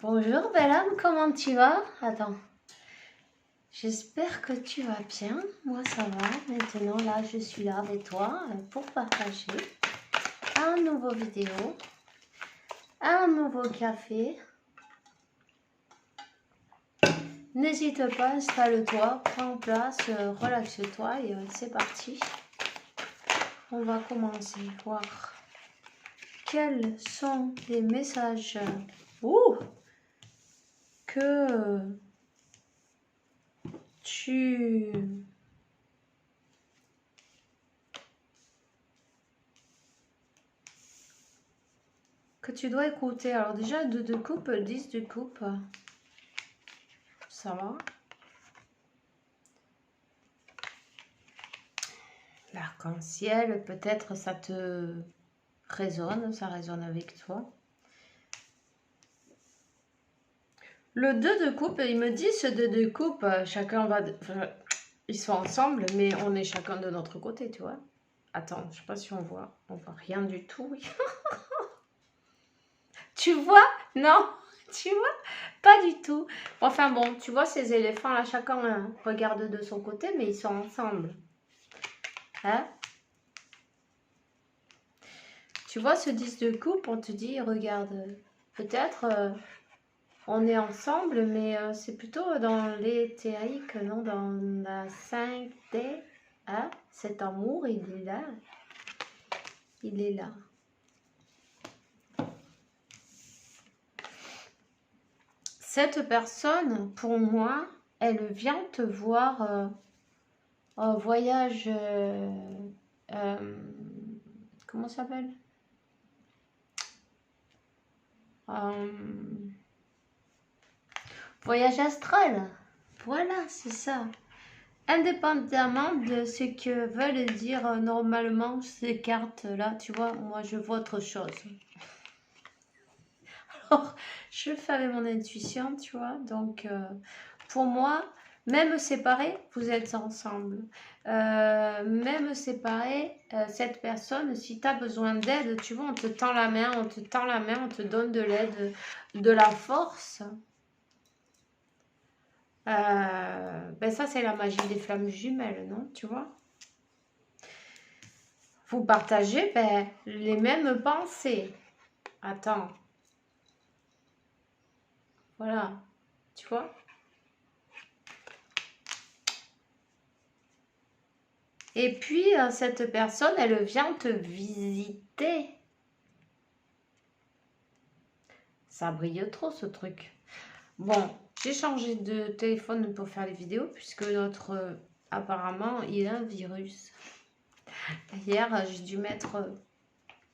Bonjour belle âme, comment tu vas? Attends, j'espère que tu vas bien. Moi ça va. Maintenant là je suis là avec toi pour partager un nouveau vidéo, un nouveau café. N'hésite pas, installe-toi, prends place, relaxe-toi et c'est parti. On va commencer à voir quels sont les messages que tu dois écouter. Alors déjà, 2 de coupe, 10 de coupe, ça va. L'arc-en-ciel, peut-être ça te résonne, ça résonne avec toi. Le 2 de coupe, il me dit ce 2 de coupe, chacun va... Enfin, ils sont ensemble, mais on est chacun de notre côté, tu vois. Attends, je sais pas si on voit rien du tout. Tu vois? Non, tu vois? Pas du tout. Enfin bon, tu vois ces éléphants là, chacun regarde de son côté, mais ils sont ensemble. Hein? Tu vois ce 10 de coupe, on te dit, regarde, peut-être on est ensemble, mais c'est plutôt dans l'éthérique, non, dans la 5D. Hein? Cet amour, il est là. Il est là. Cette personne, pour moi, elle vient te voir en voyage... comment ça s'appelle? Voyage astral. Voilà, c'est ça. Indépendamment de ce que veulent dire normalement ces cartes-là, tu vois, moi je vois autre chose. Alors, je fais avec mon intuition, tu vois, donc pour moi, même séparés, vous êtes ensemble. Même séparés, cette personne, si tu as besoin d'aide, tu vois, on te tend la main, on te tend la main, on te donne de l'aide, de la force. Ben ça, c'est la magie des flammes jumelles, non? Tu vois? Vous partagez les mêmes pensées. Attends. Voilà. Tu vois? Et puis, cette personne, elle vient te visiter. Ça brille trop, ce truc. Bon, j'ai changé de téléphone pour faire les vidéos, puisque notre... apparemment, il a un virus. Hier, j'ai dû mettre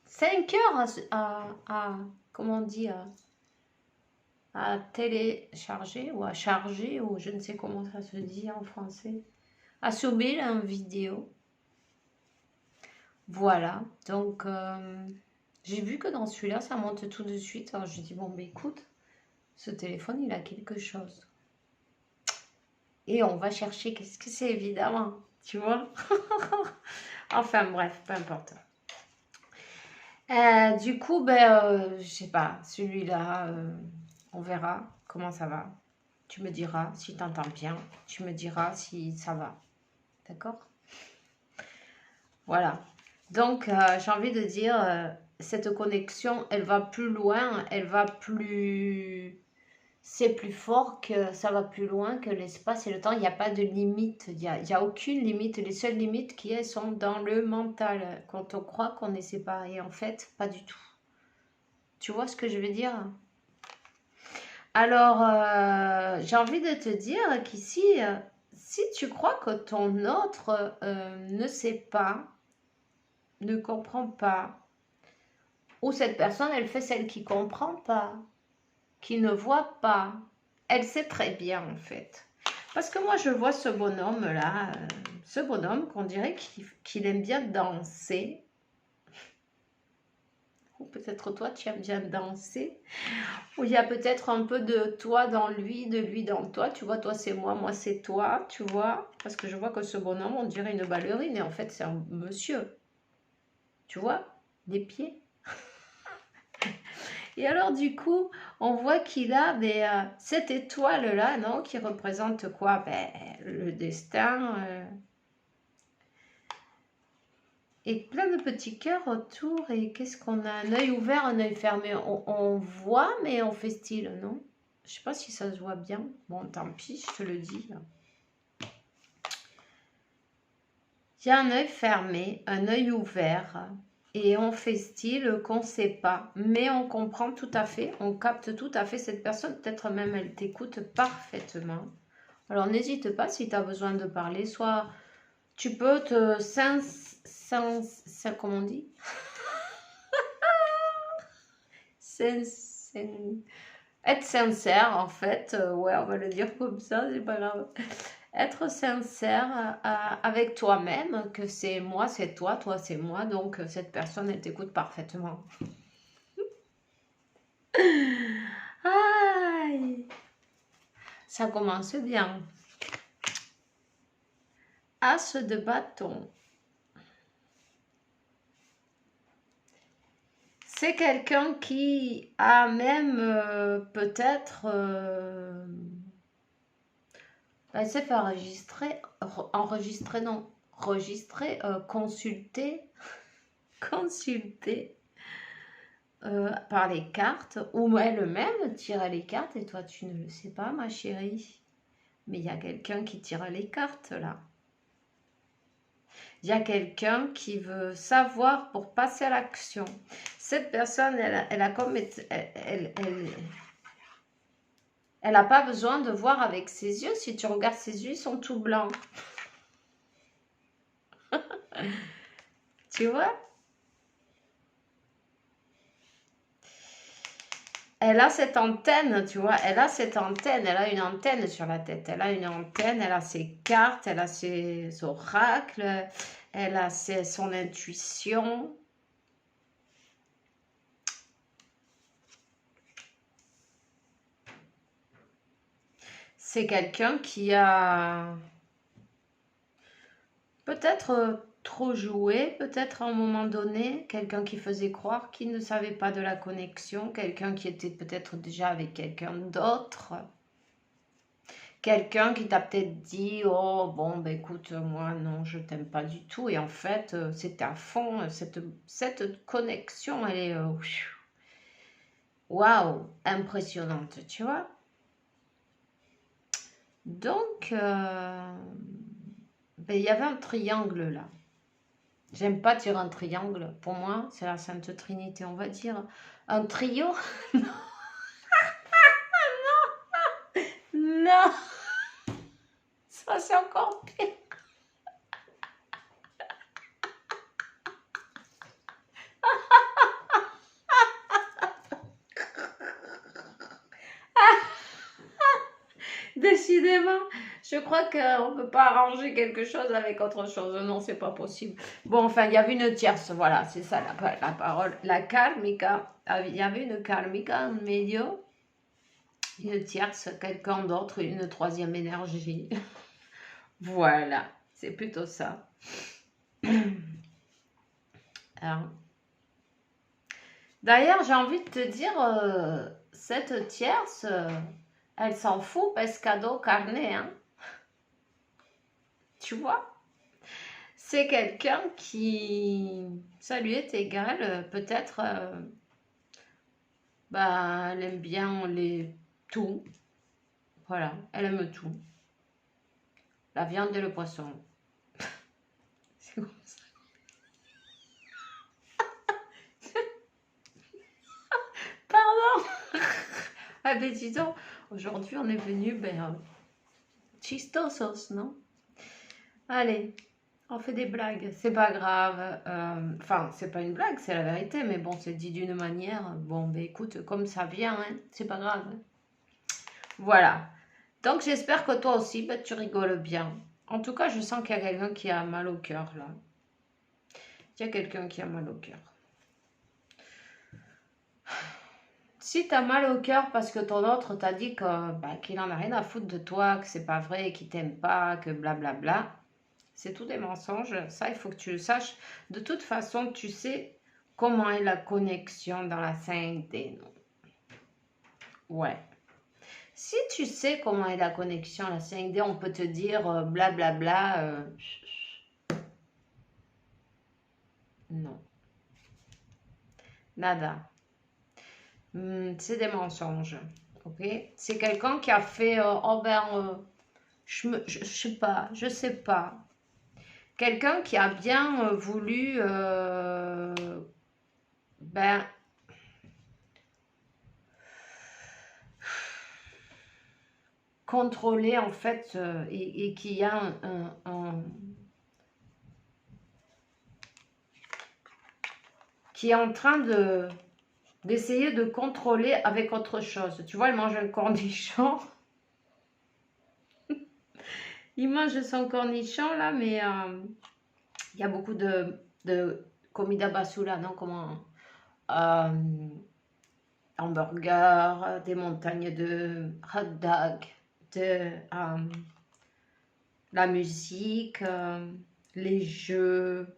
5 heures comment on dit, à télécharger ou à charger, ou je ne sais comment ça se dit en français, à subir une vidéo. Voilà, donc j'ai vu que dans celui-là, ça monte tout de suite. Alors je dis, bon, ben écoute, ce téléphone, il a quelque chose. Et on va chercher, qu'est-ce que c'est, évidemment, tu vois. Enfin bref, peu importe. Du coup, je sais pas, celui-là, on verra comment ça va. Tu me diras si tu entends bien, tu me diras si ça va. D'accord? Voilà. Donc, j'ai envie de dire, cette connexion, elle va plus loin, elle va plus... C'est plus fort, que ça va plus loin que l'espace et le temps. Il n'y a pas de limite, il n'y a aucune limite. Les seules limites qui sont dans le mental. Quand on croit qu'on est séparés, en fait, pas du tout. Tu vois ce que je veux dire? Alors, j'ai envie de te dire qu'ici, si tu crois que ton autre ne sait pas, ne comprend pas, ou cette personne, elle fait celle qui comprend pas, qui ne voit pas, elle sait très bien en fait. Parce que moi, je vois ce bonhomme-là, ce bonhomme qu'on dirait qu'il aime bien danser. Ou peut-être toi, tu aimes bien danser. Ou il y a peut-être un peu de toi dans lui, de lui dans toi. Tu vois, toi c'est moi c'est toi, tu vois. Parce que je vois que ce bonhomme, on dirait une ballerine. Et en fait, c'est un monsieur. Tu vois, les pieds. Et alors, du coup, on voit qu'il a cette étoile-là, non, qui représente quoi? Ben, le destin. Et plein de petits cœurs autour. Et qu'est-ce qu'on a? Un œil ouvert, un œil fermé. On voit, mais on fait style, non? Je sais pas si ça se voit bien. Bon, tant pis, je te le dis. Il y a un œil fermé, un œil ouvert. Et on fait style qu'on ne sait pas. Mais on comprend tout à fait, on capte tout à fait cette personne. Peut-être même elle t'écoute parfaitement. Alors n'hésite pas si tu as besoin de parler. Soit tu peux te comment on dit être sincère en fait. Ouais, on va le dire comme ça, c'est pas grave. Être sincère avec toi-même, que c'est moi, c'est toi, toi, c'est moi, donc cette personne, elle t'écoute parfaitement. Aïe, ça commence bien. As de bâton. C'est quelqu'un qui a même peut-être... elle s'est fait enregistrer, non, enregistrer, consulter par les cartes, ou elle-même tirait les cartes et toi tu ne le sais pas, ma chérie. Mais il y a quelqu'un qui tire les cartes là. Il y a quelqu'un qui veut savoir pour passer à l'action. Cette personne, elle a comme... Elle n'a pas besoin de voir avec ses yeux. Si tu regardes ses yeux, ils sont tout blancs. Tu vois? Elle a cette antenne, tu vois. Elle a cette antenne. Elle a une antenne sur la tête. Elle a une antenne. Elle a ses cartes. Elle a ses oracles. Elle a son intuition. C'est quelqu'un qui a peut-être trop joué, peut-être à un moment donné, quelqu'un qui faisait croire qu'il ne savait pas de la connexion, quelqu'un qui était peut-être déjà avec quelqu'un d'autre, quelqu'un qui t'a peut-être dit « Oh, bon, ben écoute, moi, non, je t'aime pas du tout. » Et en fait, c'était à fond, cette connexion, elle est... Waouh, impressionnante, tu vois. Donc, ben, il y avait un triangle là. J'aime pas dire un triangle. Pour moi, c'est la Sainte Trinité, on va dire. Un trio? Non. Non. Ça, c'est encore pire. Décidément, je crois qu'on ne peut pas arranger quelque chose avec autre chose. Non, c'est pas possible. Bon, enfin, il y avait une tierce, voilà, c'est ça la parole. La karmika, il y avait une karmika en milieu, une tierce, quelqu'un d'autre, une troisième énergie. Voilà, c'est plutôt ça. D'ailleurs, j'ai envie de te dire, cette tierce... elle s'en fout, pescado carné, hein. Tu vois? C'est quelqu'un qui, ça lui est égal, peut-être, bah, elle aime bien tout. Voilà, elle aime tout. La viande et le poisson. C'est comme ça. Pardon. Ah ben dis donc, aujourd'hui on est venu, chistosos, non? Allez. On fait des blagues, c'est pas grave. Enfin, c'est pas une blague, c'est la vérité, mais bon, c'est dit d'une manière. Bon, ben écoute, comme ça vient, hein, c'est pas grave. Voilà. Donc, j'espère que toi aussi, ben, tu rigoles bien. En tout cas, je sens qu'il y a quelqu'un qui a mal au cœur, là. Il y a quelqu'un qui a mal au cœur. Si tu as mal au cœur parce que ton autre t'a dit qu'il en a rien à foutre de toi, que c'est pas vrai, qu'il t'aime pas, que blablabla. C'est tout des mensonges. Ça, il faut que tu le saches. De toute façon, tu sais comment est la connexion dans la 5D. Ouais. Si tu sais comment est la connexion, la 5D, on peut te dire blablabla. Non. Nada. C'est des mensonges. Ok? C'est quelqu'un qui a fait. Oh ben. Je sais pas. Je sais pas. Quelqu'un qui a bien voulu. Ben. Contrôler en fait. Et qui a qui est en train d'essayer de contrôler avec autre chose. Tu vois, il mange un cornichon. Il mange son cornichon là, mais il y a beaucoup de comida basura, non? Comment hamburger, des montagnes de hot dog, de la musique, les jeux.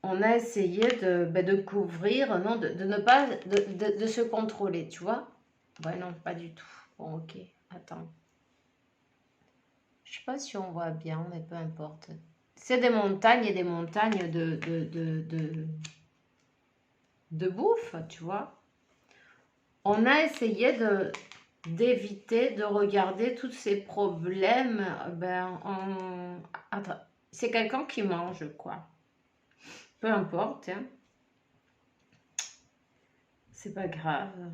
On a essayé de couvrir, non, de ne pas, de se contrôler, tu vois? Ouais, non, pas du tout. Bon, ok, attends. Je sais pas si on voit bien, mais peu importe. C'est des montagnes et des montagnes de bouffe, tu vois. On a essayé d'éviter de regarder tous ces problèmes. Attends, c'est quelqu'un qui mange, quoi. Peu importe, hein. C'est pas grave.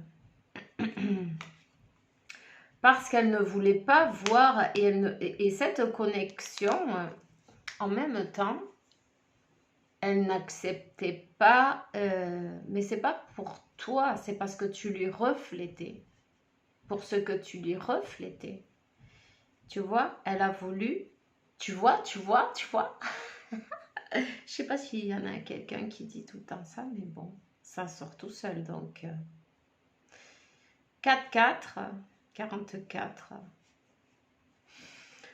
Parce qu'elle ne voulait pas voir et cette connexion, en même temps, elle n'acceptait pas, mais c'est pas pour toi, c'est parce que tu lui reflétais, pour ce que tu lui reflétais. Tu vois, elle a voulu, tu vois. Je sais pas s'il y en a quelqu'un qui dit tout le temps ça, mais bon, ça sort tout seul, donc 4-4, 44.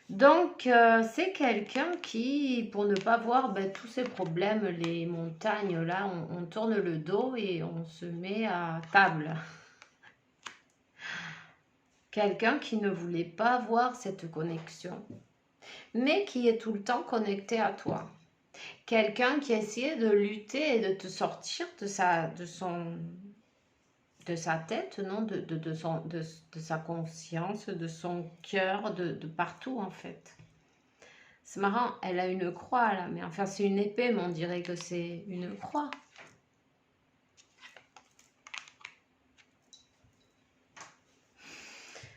Donc, c'est quelqu'un qui, pour ne pas voir tous ces problèmes, les montagnes, là, on tourne le dos et on se met à table. Quelqu'un qui ne voulait pas voir cette connexion, mais qui est tout le temps connecté à toi. Quelqu'un qui a essayé de lutter et de te sortir de sa tête, non, de sa conscience, de son cœur, de partout en fait. C'est marrant, elle a une croix là, mais enfin c'est une épée, mais on dirait que c'est une croix.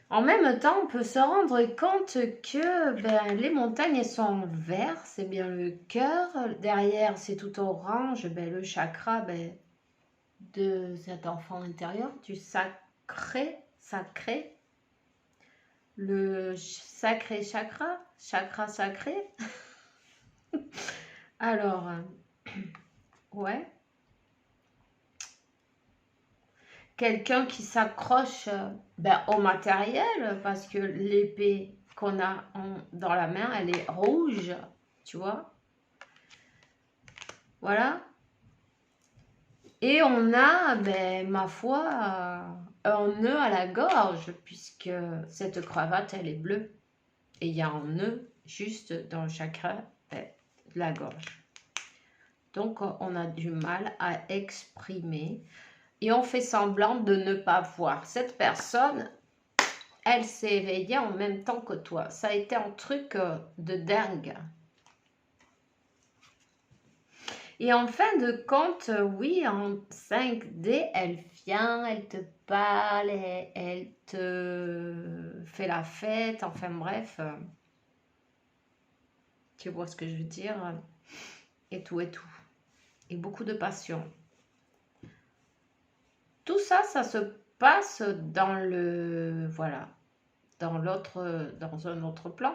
En même temps, on peut se rendre compte que les montagnes elles sont en vert, c'est bien le cœur. Derrière, c'est tout orange, le chakra de cet enfant intérieur, du sacré. Le sacré chakra, chakra sacré. Alors, ouais. Quelqu'un qui s'accroche au matériel parce que l'épée qu'on a dans la main, elle est rouge, tu vois. Voilà. Et on a, ma foi, un nœud à la gorge puisque cette cravate, elle est bleue. Et il y a un nœud juste dans le chakra de la gorge. Donc, on a du mal à exprimer. Et on fait semblant de ne pas voir. Cette personne, elle s'est éveillée en même temps que toi. Ça a été un truc de dingue. Et en fin de compte, oui, en 5D, elle vient, elle te parle, elle te fait la fête, enfin bref. Tu vois ce que je veux dire? Et tout. Et beaucoup de passion. Tout ça, ça se passe dans dans un autre plan.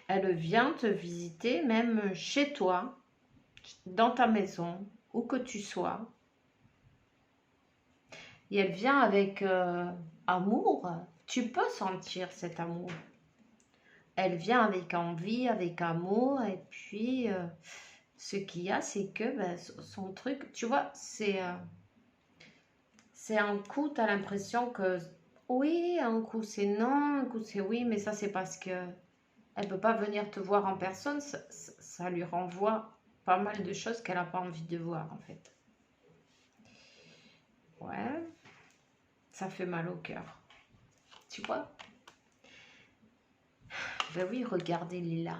Elle vient te visiter même chez toi, dans ta maison, où que tu sois. Et elle vient avec amour. Tu peux sentir cet amour. Elle vient avec envie, avec amour. Et puis, ce qu'il y a, c'est que son truc, tu vois, c'est c'est un coup, tu as l'impression que oui, un coup c'est non, un coup c'est oui, mais ça c'est parce que elle peut pas venir te voir en personne, ça lui renvoie pas mal de choses qu'elle n'a pas envie de voir en fait. Ouais, ça fait mal au cœur. Tu vois? Ben oui, regardez Lila.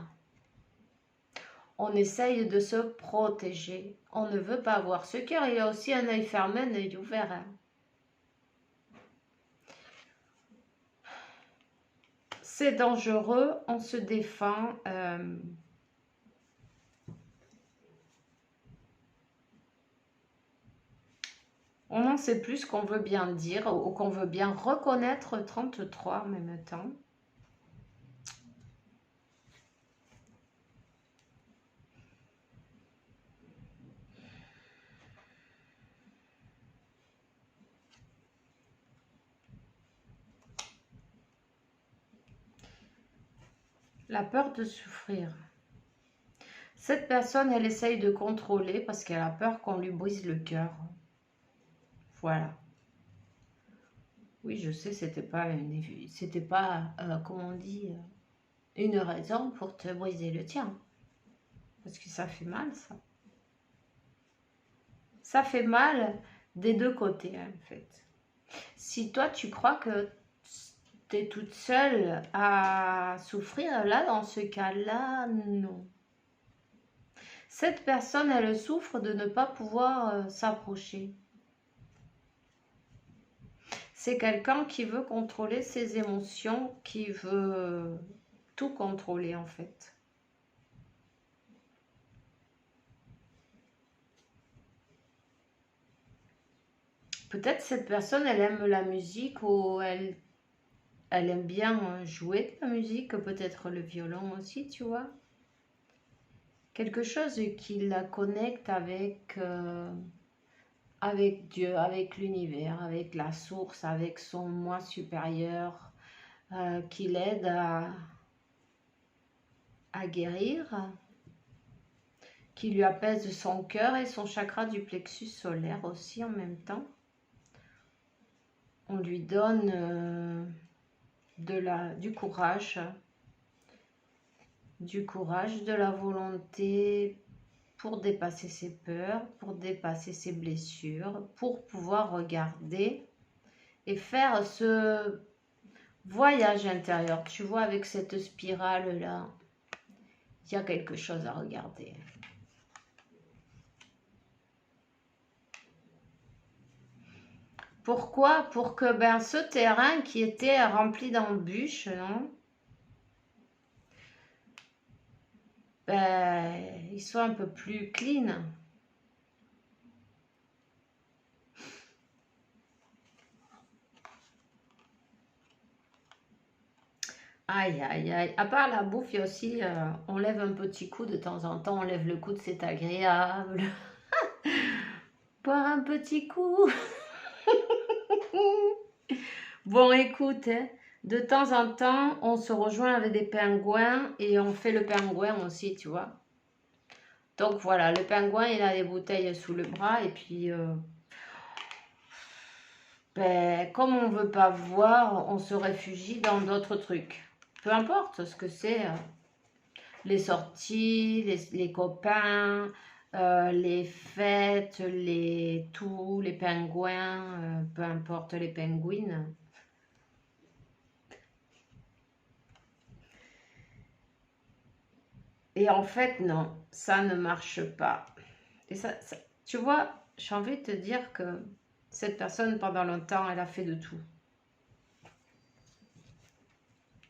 On essaye de se protéger. On ne veut pas voir ce cœur. Il a aussi un œil fermé, un œil ouvert. Hein. C'est dangereux, on se défend. On en sait plus qu'on veut bien dire ou qu'on veut bien reconnaître 33 en même temps. La peur de souffrir. Cette personne, elle essaye de contrôler parce qu'elle a peur qu'on lui brise le cœur. Voilà. Oui, je sais, c'était pas comment on dit, une raison pour te briser le tien. Parce que ça fait mal, ça. Ça fait mal des deux côtés, en fait. Si toi, tu crois que tu es toute seule à souffrir, là, dans ce cas-là, non. Cette personne, elle souffre de ne pas pouvoir s'approcher. C'est quelqu'un qui veut contrôler ses émotions, qui veut tout contrôler, en fait. Peut-être cette personne, elle aime la musique ou elle aime bien jouer de la musique, peut-être le violon aussi, tu vois. Quelque chose qui la connecte avec Dieu, avec l'univers, avec la source, avec son moi supérieur, qui l'aide à guérir, qui lui apaise son cœur et son chakra du plexus solaire aussi en même temps. On lui donne du courage, de la volonté pour dépasser ses peurs, pour dépasser ses blessures, pour pouvoir regarder et faire ce voyage intérieur. Tu vois, avec cette spirale-là, il y a quelque chose à regarder. Pourquoi? Pour que ce terrain qui était rempli d'embûches, non? Il soit un peu plus clean. Aïe, aïe, aïe. À part la bouffe, il y a aussi, on lève un petit coup de temps en temps. On lève le coude, c'est agréable. Boire un petit coup. Bon, écoute, hein, de temps en temps, on se rejoint avec des pingouins et on fait le pingouin aussi, tu vois. Donc voilà, le pingouin, il a des bouteilles sous le bras et puis, comme on ne veut pas voir, on se réfugie dans d'autres trucs. Peu importe ce que c'est, les sorties, les copains, les fêtes, les pingouins, peu importe les pingouines. Et en fait, non, ça ne marche pas. Et tu vois, j'ai envie de te dire que cette personne, pendant longtemps, elle a fait de tout.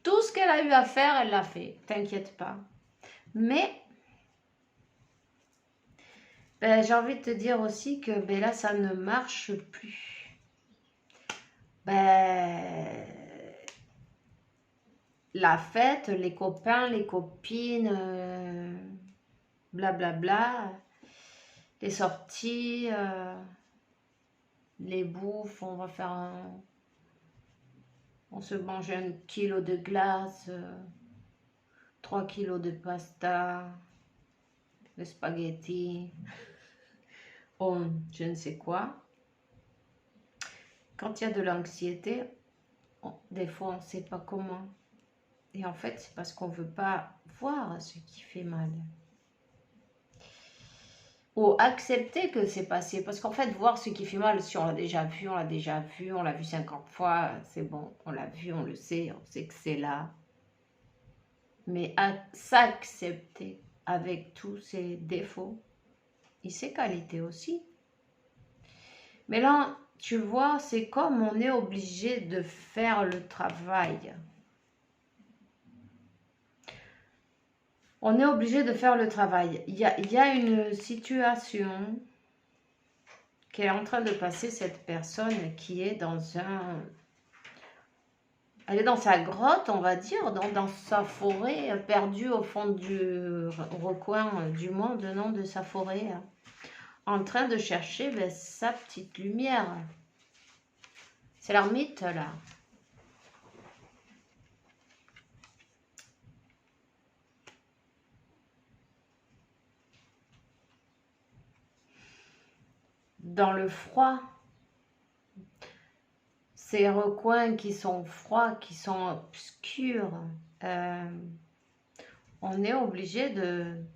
Tout ce qu'elle a eu à faire, elle l'a fait. T'inquiète pas. Mais, j'ai envie de te dire aussi que là, ça ne marche plus. La fête, les copains, les copines, blablabla, les sorties, les bouffes, on se mange 1 kilo de glace, 3 kilos de pasta, de spaghetti, je ne sais quoi. Quand il y a de l'anxiété, des fois, on ne sait pas comment. Et en fait, c'est parce qu'on ne veut pas voir ce qui fait mal. Ou accepter que c'est passé. Parce qu'en fait, voir ce qui fait mal, si on l'a déjà vu, on l'a déjà vu, on l'a vu 50 fois, c'est bon, on l'a vu, on sait que c'est là. Mais à s'accepter avec tous ses défauts et ses qualités aussi. Mais là, tu vois, c'est comme on est obligé de faire le travail. On est obligé de faire le travail. Il y a une situation qui est en train de passer, cette personne qui est dans un... Elle est dans sa grotte, on va dire, dans sa forêt, perdue au fond du recoin du monde, non, de sa forêt, en train de chercher sa petite lumière. C'est l'ermite, là. Dans le froid. Ces recoins qui sont froids, qui sont obscurs, on est obligé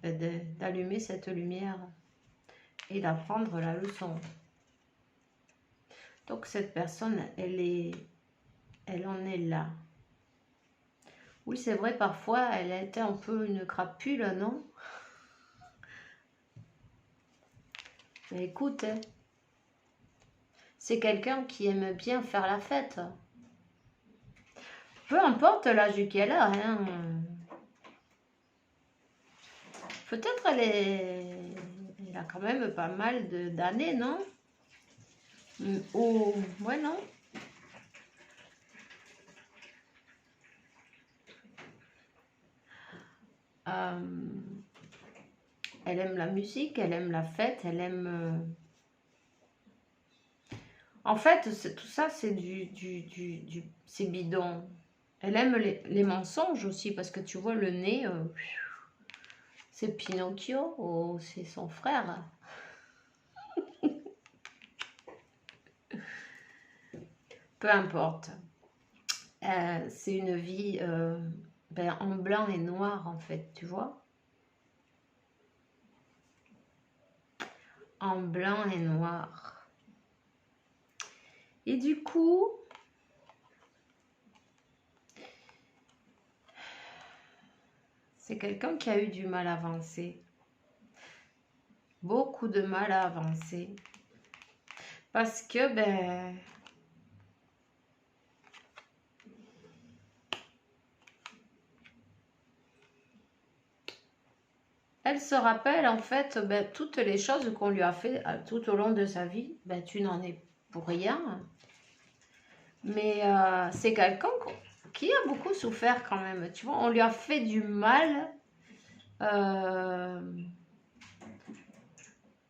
d'allumer cette lumière et d'apprendre la leçon. Donc cette personne, elle en est là. Oui, c'est vrai, parfois, elle a été un peu une crapule, non? Mais écoute, hein, c'est quelqu'un qui aime bien faire la fête. Peu importe l'âge qu'elle a, hein. Peut-être elle a quand même pas mal d'années, non? Ou, ouais, non? Elle aime la musique, elle aime la fête, elle aime... En fait, tout ça, c'est c'est bidon. Elle aime les mensonges aussi, parce que tu vois, le nez, c'est Pinocchio, ou c'est son frère. Peu importe. C'est une vie en blanc et noir, en fait, tu vois. En blanc et noir. Et du coup, c'est quelqu'un qui a eu du mal à avancer. Beaucoup de mal à avancer. Parce que, elle se rappelle en fait toutes les choses qu'on lui a fait tout au long de sa vie. Tu n'en es pour rien. Mais c'est quelqu'un qui a beaucoup souffert quand même. Tu vois, on lui a fait du mal.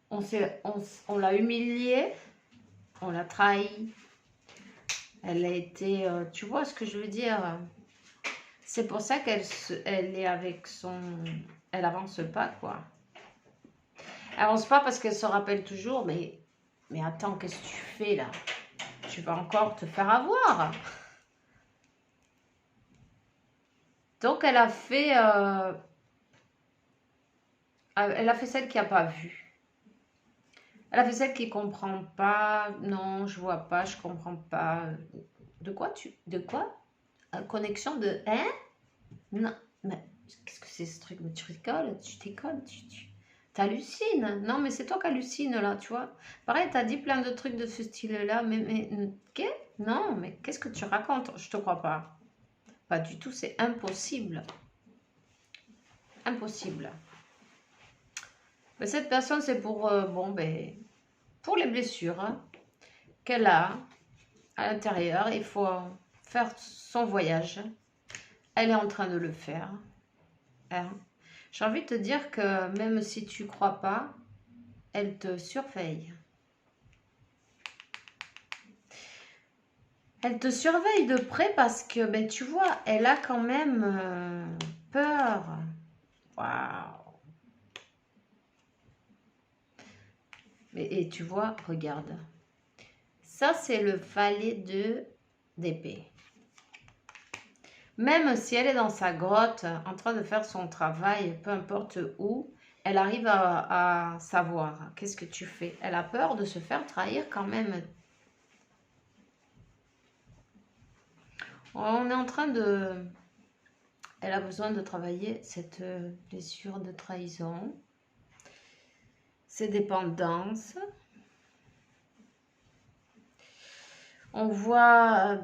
On l'a humiliée. On l'a trahi. Elle a été... tu vois ce que je veux dire? C'est pour ça elle est avec son... Elle avance pas, quoi. Elle avance pas parce qu'elle se rappelle toujours, mais attends, qu'est-ce que tu fais là? Tu vas encore te faire avoir. Donc elle a fait celle qui n'a pas vu. Elle a fait celle qui comprend pas. Non, je vois pas, je comprends pas. De quoi? Connexion de... Hein? Non, mais qu'est-ce que c'est ce truc? Mais tu rigoles, tu déconnes, t'hallucines. Non, mais c'est toi qui hallucines là, tu vois. Pareil, t'as dit plein de trucs de ce style-là, mais qu'est? Non, mais qu'est-ce que tu racontes? Je te crois pas. Pas du tout, c'est impossible. Impossible. Mais cette personne, c'est pour, pour les blessures qu'elle a à l'intérieur. Il faut faire son voyage. Elle est en train de le faire. Hein. J'ai envie de te dire que même si tu crois pas, elle te surveille. Elle te surveille de près parce que, tu vois, elle a quand même peur. Waouh. Et tu vois, regarde. Ça, c'est le valet d'épée. Même si elle est dans sa grotte, en train de faire son travail, peu importe où, elle arrive à savoir qu'est-ce que tu fais. Elle a peur de se faire trahir quand même. On est en train de... Elle a besoin de travailler cette blessure de trahison, ses dépendances. On voit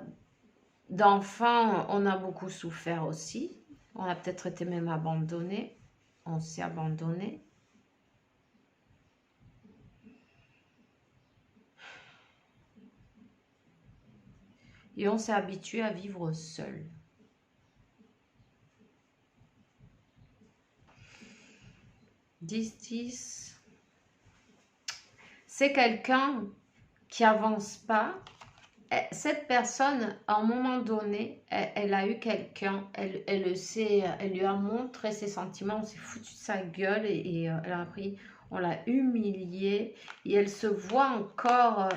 d'enfants, on a beaucoup souffert aussi. On a peut-être été même abandonné. On s'est abandonné. Et on s'est habitué à vivre seul. C'est quelqu'un qui avance pas. Cette personne, à un moment donné, elle a eu quelqu'un, elle le sait, elle lui a montré ses sentiments, on s'est foutu de sa gueule et elle a appris, on l'a humiliée et elle se voit encore,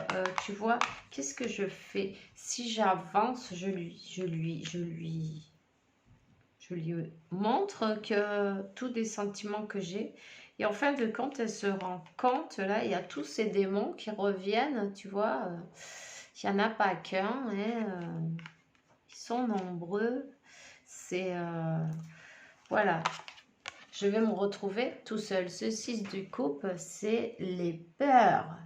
tu vois, qu'est-ce que je fais? Si j'avance, je lui montre que tous des sentiments que j'ai. Et en fin de compte, elle se rend compte, là, il y a tous ces démons qui reviennent, tu vois. Il n'y en a pas qu'un, hein, ils sont nombreux. C'est... voilà. Je vais me retrouver tout seul. Ce 6 du couple, c'est les peurs.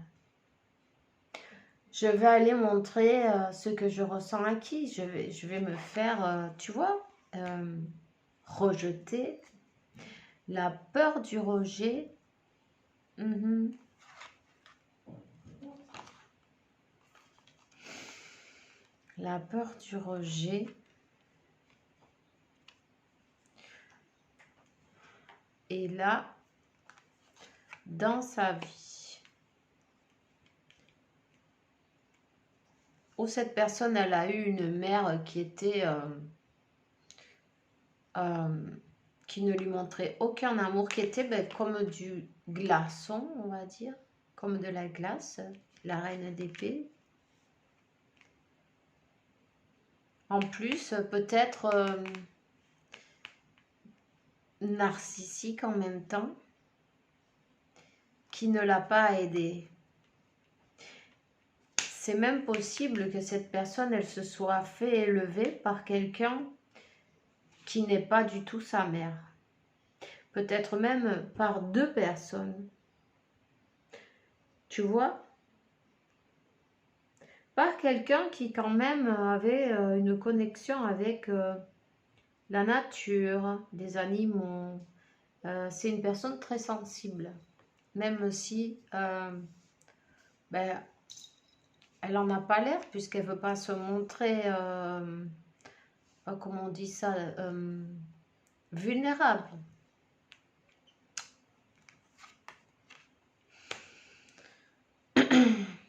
Je vais aller montrer ce que je ressens à qui. Je vais me faire, tu vois, rejeter. La peur du rejet. La peur du rejet. Et là, dans sa vie, où cette personne, elle a eu une mère qui était... qui ne lui montrait aucun amour, qui était comme du glaçon, on va dire, comme de la glace, la reine d'épée. En plus, peut-être narcissique en même temps, qui ne l'a pas aidée. C'est même possible que cette personne, elle se soit fait élever par quelqu'un qui n'est pas du tout sa mère. Peut-être même par 2 personnes. Tu vois? Par quelqu'un qui quand même avait une connexion avec la nature, des animaux. C'est une personne très sensible. Même si ben, elle n'en a pas l'air puisqu'elle ne veut pas se montrer, comment on dit ça, vulnérable.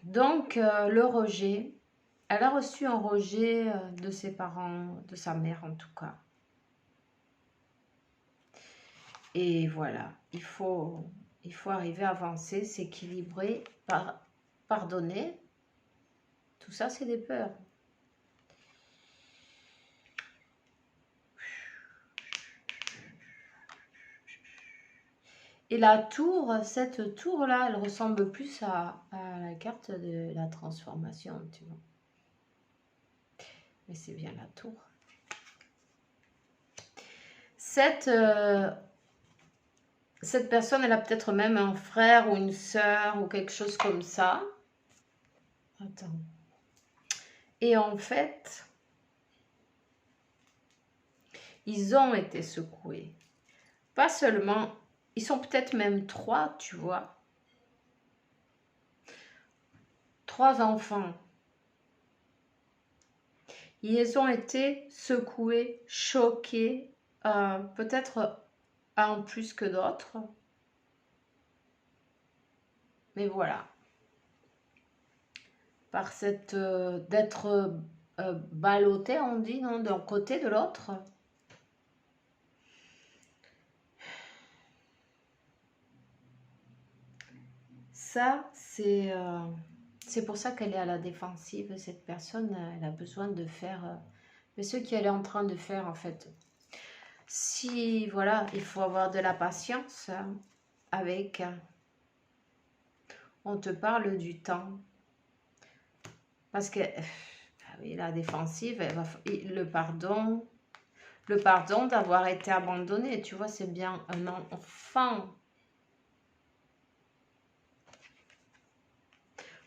Donc, le rejet, elle a reçu un rejet de ses parents, de sa mère en tout cas. Et voilà, il faut arriver à avancer, s'équilibrer, pardonner. Tout ça, c'est des peurs. Et la tour, cette tour-là, elle ressemble plus à la carte de la transformation, tu vois. Mais c'est bien la tour. Cette personne, elle a peut-être même un frère ou une sœur ou quelque chose comme ça. Attends. Et en fait, ils ont été secoués. Pas seulement, ils sont peut-être même 3, tu vois. 3 enfants. Ils ont été secoués, choqués, peut-être un plus que d'autres. Mais voilà. Par cette... d'être ballotté, on dit, non, d'un côté, de l'autre. Ça, c'est C'est pour ça qu'elle est à la défensive, cette personne. Elle a besoin de faire mais ce qu'elle est en train de faire, en fait. Si, voilà, il faut avoir de la patience avec... On te parle du temps. Parce que oui, la défensive, le pardon d'avoir été abandonné, tu vois, c'est bien un enfant.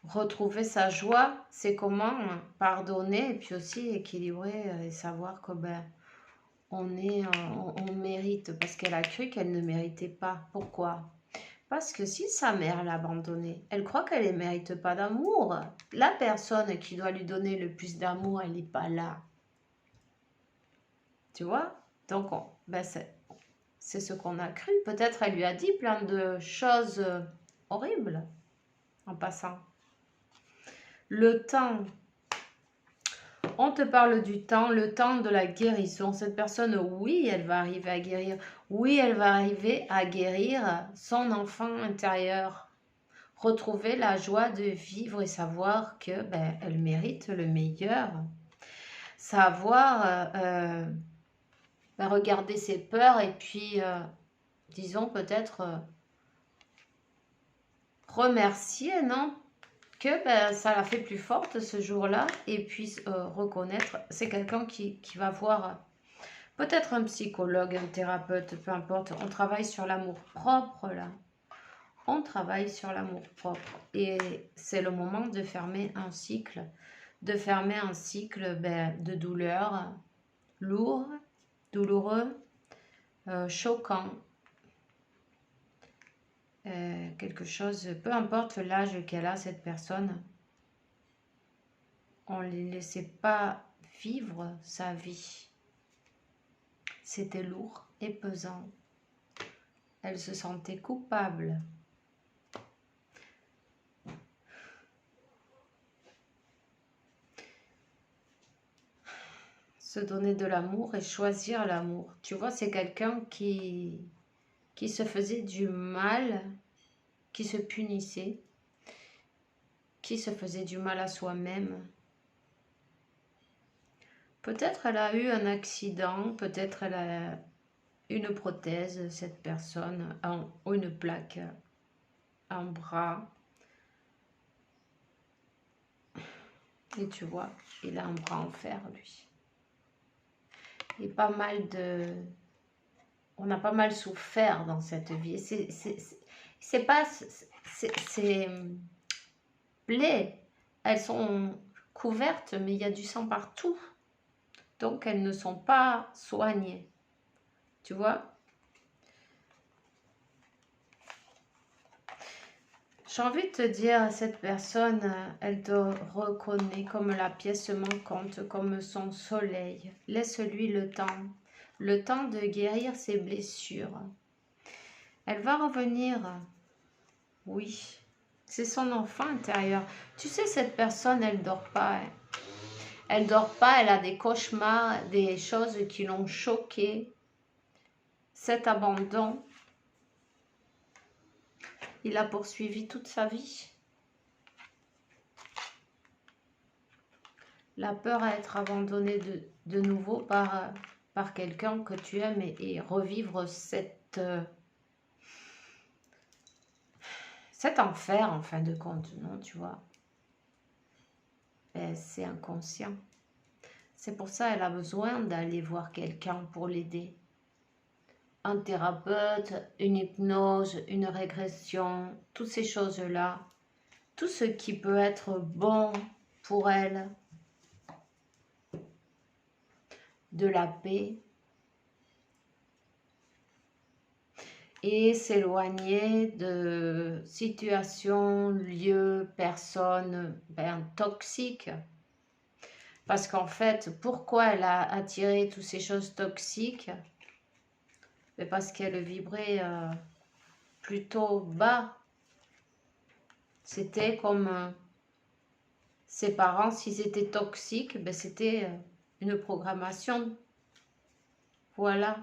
Retrouver sa joie, c'est comment pardonner et puis aussi équilibrer et savoir que ben, on mérite, parce qu'elle a cru qu'elle ne méritait pas. Pourquoi? Parce que si sa mère l'a abandonnée, elle croit qu'elle ne mérite pas d'amour. La personne qui doit lui donner le plus d'amour, elle n'est pas là. Tu vois? Donc, ben c'est ce qu'on a cru. Peut-être elle lui a dit plein de choses horribles en passant. Le temps. On te parle du temps, le temps de la guérison. Cette personne, oui, elle va arriver à guérir. Oui, elle va arriver à guérir son enfant intérieur. Retrouver la joie de vivre et savoir que ben, elle mérite le meilleur. Savoir ben, regarder ses peurs et puis, disons peut-être, remercier, non? Que ben, ça l'a fait plus forte ce jour-là et puis reconnaître, c'est quelqu'un qui va voir peut-être un psychologue, un thérapeute, peu importe. On travaille sur l'amour propre là. On travaille sur l'amour propre et c'est le moment de fermer un cycle, ben, de douleur, lourd, douloureux, choquant. Quelque chose, peu importe l'âge qu'elle a cette personne, on ne les laissait pas vivre sa vie. C'était lourd et pesant. Elle se sentait coupable. Se donner de l'amour et choisir l'amour. Tu vois, c'est quelqu'un qui se faisait du mal, qui se punissait, qui se faisait du mal à soi-même. Peut-être elle a eu un accident, peut-être elle a une prothèse, cette personne, ou une plaque, un bras. Et tu vois, il a un bras en fer, lui. Et pas mal de... On a pas mal souffert dans cette vie. C'est pas... Ces plaies, elles sont couvertes, mais il y a du sang partout. Donc, elles ne sont pas soignées. Tu vois? J'ai envie de te dire, cette personne, elle te reconnaît comme la pièce manquante, comme son soleil. Laisse-lui le temps de guérir ses blessures. Elle va revenir, oui, c'est son enfant intérieur. Tu sais, cette personne, elle dort pas. Hein. Elle dort pas, elle a des cauchemars, des choses qui l'ont choquée. Cet abandon, il a poursuivi toute sa vie. La peur à être abandonné de nouveau par quelqu'un que tu aimes et revivre cet enfer en fin de compte, non, tu vois. C'est inconscient. C'est pour ça qu'elle a besoin d'aller voir quelqu'un pour l'aider. Un thérapeute, une hypnose, une régression, toutes ces choses-là. Tout ce qui peut être bon pour elle. De la paix. Et s'éloigner de situations, lieux, personnes toxiques. Parce qu'en fait, pourquoi elle a attiré toutes ces choses toxiques? Parce qu'elle vibrait plutôt bas. C'était comme ses parents, s'ils étaient toxiques, c'était une programmation. Voilà.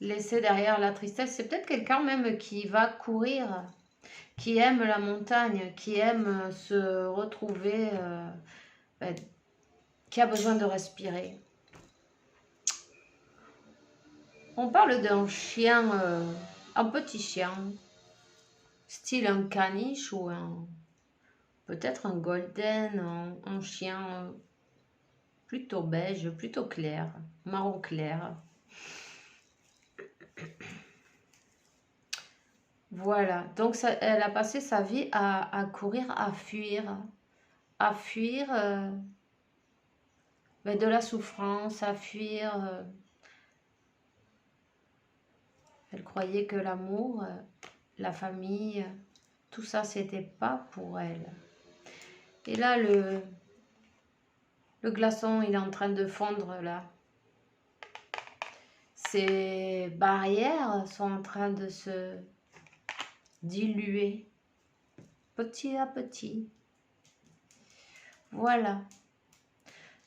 Laisser derrière la tristesse, c'est peut-être quelqu'un même qui va courir. qui aime la montagne, qui aime se retrouver, ben, qui a besoin de respirer. On parle d'un chien, un petit chien, style un caniche ou peut-être un golden, un chien plutôt beige, plutôt clair, marron clair. Voilà, donc ça, elle a passé sa vie à courir, à fuir ben, de la souffrance, à fuir. Elle croyait que l'amour, la famille, tout ça, c'était pas pour elle. Et là, le glaçon, il est en train de fondre là. Ces barrières sont en train de se diluer petit à petit. Voilà.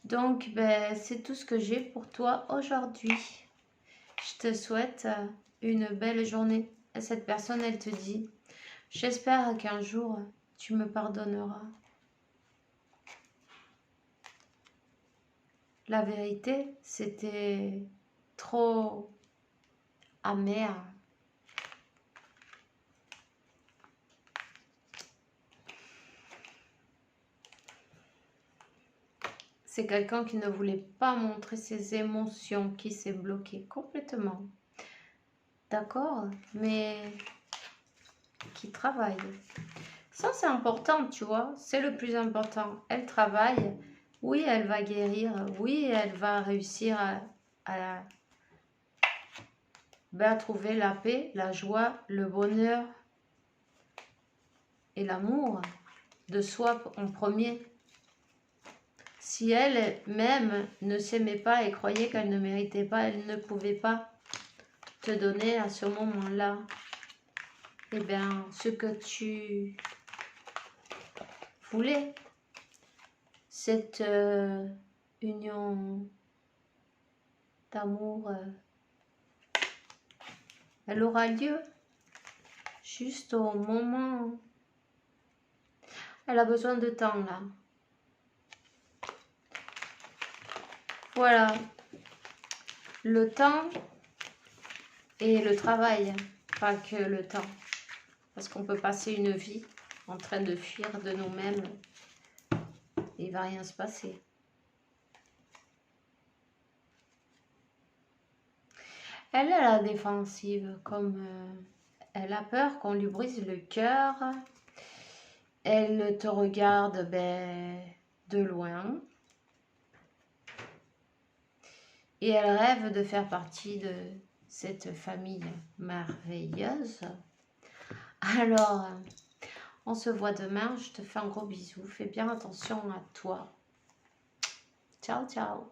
Donc, ben, c'est tout ce que j'ai pour toi aujourd'hui. Je te souhaite une belle journée. Et cette personne, elle te dit, j'espère qu'un jour, tu me pardonneras. La vérité, c'était trop amer. C'est quelqu'un qui ne voulait pas montrer ses émotions, qui s'est bloqué complètement. D'accord? Mais qui travaille. Ça, c'est important, tu vois. C'est le plus important. Elle travaille. Oui, elle va guérir. Oui, elle va réussir à trouver la paix, la joie, le bonheur et l'amour de soi en premier. Si elle-même ne s'aimait pas et croyait qu'elle ne méritait pas, elle ne pouvait pas te donner à ce moment-là, eh bien, ce que tu voulais, cette union d'amour, elle aura lieu juste au moment. Elle a besoin de temps là. Voilà, le temps et le travail, pas que le temps. Parce qu'on peut passer une vie en train de fuir de nous-mêmes. Il ne va rien se passer. Elle est à la défensive, comme elle a peur qu'on lui brise le cœur. Elle te regarde de loin. Et elle rêve de faire partie de cette famille merveilleuse. Alors, on se voit demain. Je te fais un gros bisou. Fais bien attention à toi. Ciao, ciao.